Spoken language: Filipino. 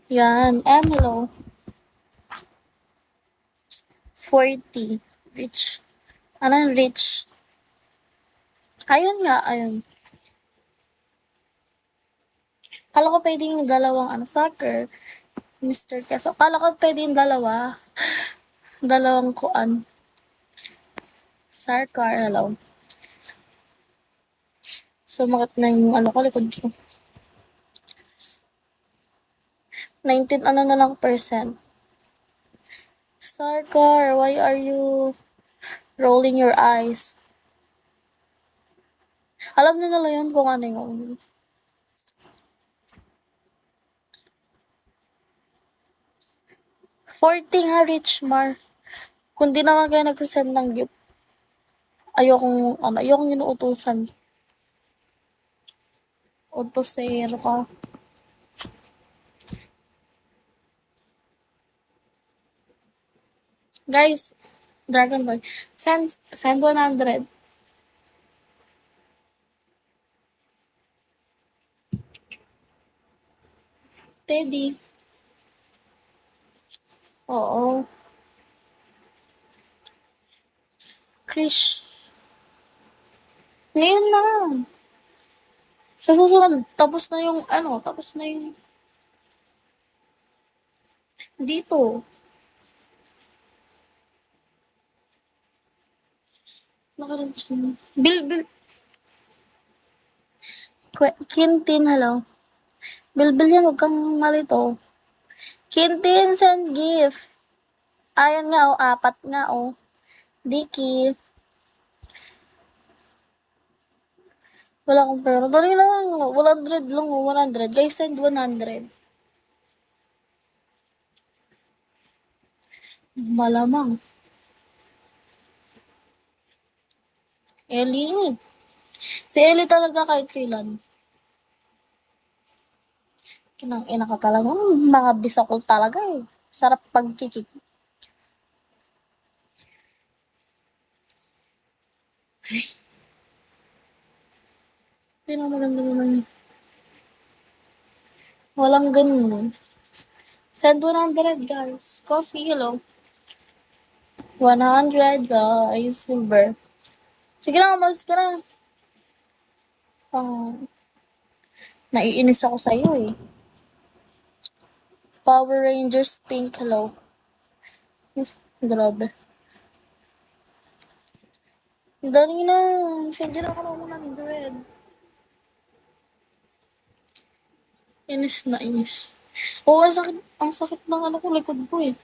Yan. Hello. 40. Rich. Ano, rich? Ayun nga, ayun. Kala ko pwede yung dalawang soccer. Mr. Keso. Kala ko pwede yung dalawa. Dalawang kuan. Sarkar, hello. Sumakit na yung ko, likod ko. 19 na lang percent. Sarkar, why are you rolling your eyes? Alam na nila yun kung ano yung 40 nga, Richmar. Kung di naman kayo nagsasend ng gift, ayokong inuutusan. Utosero ka. Guys, Dragon Ball, send 100. Teddy. Oo. Krish. Ngayon na. Sa susunod, tapos na yung dito. Bil. Kintin, hello. Bilbil yan, huwag kang malito. Kintin, send gift. Ayan nga, 4 nga, Dicky. Wala akong pera. Dali lang, 100 lang, 100. Guys, send 100. Malamang. Ellie. Si Ellie talaga kahit kailan. Kinang-ina ka talaga. Mga bisakol talaga eh. Sarap pagkikik. Hindi na maganda naman yun. Walang ganun. Send 100 guys. Coffee, hello. 100 guys. Silver. Sige na, umalis ka na. Naiinis ako sa'yo eh. Power Rangers pink, hello. Grabe. Dali na. Send na ako ng 100. Inis na inis. Oo, ang sakit ng likod ko eh.